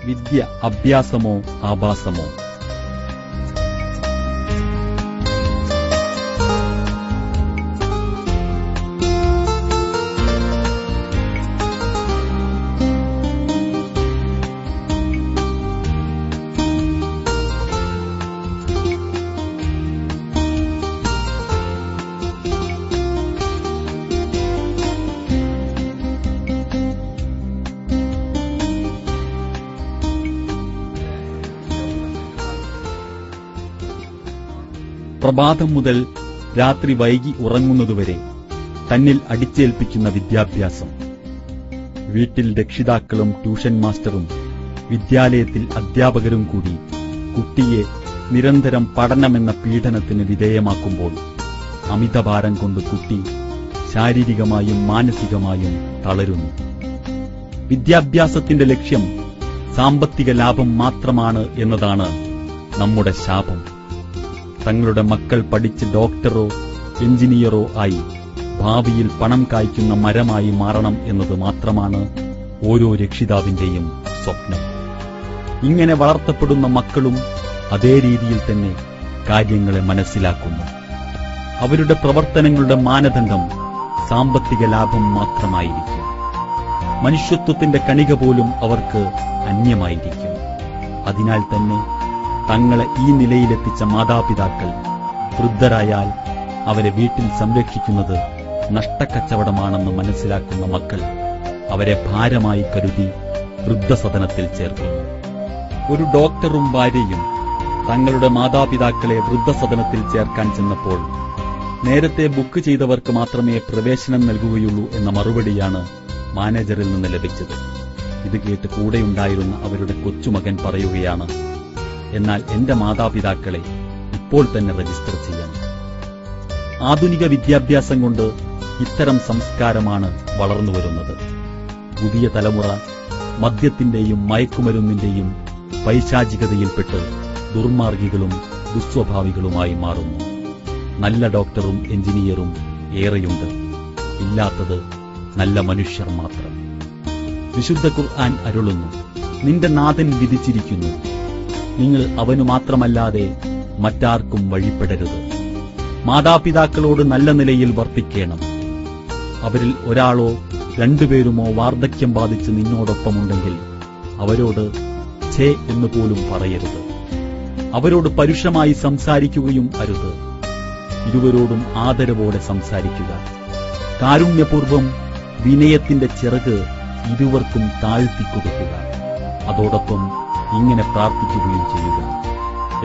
വിദ്യ അഭ്യാസമോ ആഭാസമോ? പ്രഭാതം മുതൽ രാത്രി വൈകി ഉറങ്ങുന്നതുവരെ തന്നിൽ അടിച്ചേൽപ്പിക്കുന്ന വിദ്യാഭ്യാസം. വീട്ടിൽ രക്ഷിതാക്കളും ട്യൂഷൻ മാസ്റ്ററും വിദ്യാലയത്തിൽ അധ്യാപകരും കൂടി കുട്ടിയെ നിരന്തരം പഠനമെന്ന പീഡനത്തിന് വിധേയമാക്കുമ്പോൾ അമിതഭാരം കൊണ്ട് കുട്ടി ശാരീരികമായും മാനസികമായും തളരുന്നു. വിദ്യാഭ്യാസത്തിന്റെ ലക്ഷ്യം സാമ്പത്തിക ലാഭം മാത്രമാണ് എന്നതാണ് നമ്മുടെ ശാപം. തങ്ങളുടെ മക്കൾ പഠിച്ച് ഡോക്ടറോ എഞ്ചിനീയറോ ആയി ഭാവിയിൽ പണം കായ്ക്കുന്ന മരമായി മാറണം എന്നത് മാത്രമാണ് ഓരോ രക്ഷിതാവിന്റെയും സ്വപ്നം. ഇങ്ങനെ വളർത്തപ്പെടുന്ന മക്കളും അതേ രീതിയിൽ തന്നെ കാര്യങ്ങളെ മനസ്സിലാക്കുന്നു. അവരുടെ പ്രവർത്തനങ്ങളുടെ മാനദണ്ഡം സാമ്പത്തിക ലാഭം മാത്രമായിരിക്കും. മനുഷ്യത്വത്തിന്റെ കണിക പോലും അവർക്ക് അന്യമായിരിക്കും. അതിനാൽ തന്നെ തങ്ങളെ ഈ നിലയിലെത്തിച്ച മാതാപിതാക്കൾ വൃദ്ധരായാൽ അവരെ വീട്ടിൽ സംരക്ഷിക്കുന്നത് നഷ്ടക്കച്ചവടമാണെന്ന് മനസ്സിലാക്കുന്ന മക്കൾ അവരെ ഭാരമായി കരുതി വൃദ്ധസദനത്തിൽ ചേർക്കുന്നു. ഒരു ഡോക്ടറും ഭാര്യയും തങ്ങളുടെ മാതാപിതാക്കളെ വൃദ്ധസദനത്തിൽ ചേർക്കാൻ ചെന്നപ്പോൾ നേരത്തെ ബുക്ക് ചെയ്തവർക്ക് മാത്രമേ പ്രവേശനം നൽകുകയുള്ളൂ എന്ന മറുപടിയാണ് മാനേജറിൽ നിന്ന് ലഭിച്ചത്. ഇത് കേട്ട് കൂടെയുണ്ടായിരുന്ന അവരുടെ കൊച്ചുമകൻ പറയുകയാണ്, എന്നാൽ എന്റെ മാതാപിതാക്കളെ ഇപ്പോൾ തന്നെ രജിസ്റ്റർ ചെയ്യണം. ആധുനിക വിദ്യാഭ്യാസം കൊണ്ട് ഇത്തരം സംസ്കാരമാണ് വളർന്നുവരുന്നത്. പുതിയ തലമുറ മദ്യത്തിന്റെയും മയക്കുമരുന്നിന്റെയും പൈശാചികതയിൽപ്പെട്ട് ദുർമാർഗികളും ദുസ്വഭാവികളുമായി മാറുന്നു. നല്ല ഡോക്ടറും എഞ്ചിനീയറും ഏറെയുണ്ട്, ഇല്ലാത്തത് നല്ല മനുഷ്യർ മാത്രം. വിശുദ്ധ ഖുർആൻ അരുളുന്നു, നിന്റെ നാഥൻ വിധിച്ചിരിക്കുന്നു, നിങ്ങൾ അവനു മാത്രമല്ലാതെ മറ്റാർക്കും വഴിപ്പെടരുത്. മാതാപിതാക്കളോട് നല്ല നിലയിൽ വർത്തിക്കണം. അവരിൽ ഒരാളോ രണ്ടുപേരുമോ വാർദ്ധക്യം ബാധിച്ച് നിന്നോടൊപ്പമുണ്ടെങ്കിൽ അവരോട് ഛേ എന്ന് പോലും പറയരുത്. അവരോട് പരുഷമായി സംസാരിക്കുകയും അരുത്. ഇരുവരോടും ആദരവോടെ സംസാരിക്കുക. കാരുണ്യപൂർവം വിനയത്തിന്റെ ചിറക് ഇരുവർക്കും താഴ്ത്തിക്കൊടുക്കുക. അതോടൊപ്പം ഇങ്ങനെ പ്രാർത്ഥിക്കുകയും ചെയ്യുക,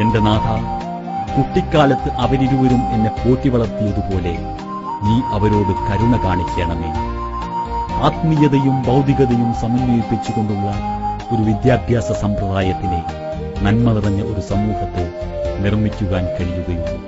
എന്റെ നാഥ, കുട്ടിക്കാലത്ത് അവരിരുവരും എന്നെ പോറ്റി വളർത്തിയതുപോലെ നീ അവരോട് കരുണ കാണിക്കണമേ. ആത്മീയതയും ഭൗതികതയും സമന്വയിപ്പിച്ചുകൊണ്ടുള്ള ഒരു വിദ്യാഭ്യാസ സമ്പ്രദായത്തിനെ, നന്മ നിറഞ്ഞ ഒരു സമൂഹത്തെ നിർമ്മിക്കുവാൻ കഴിയുകയുള്ളൂ.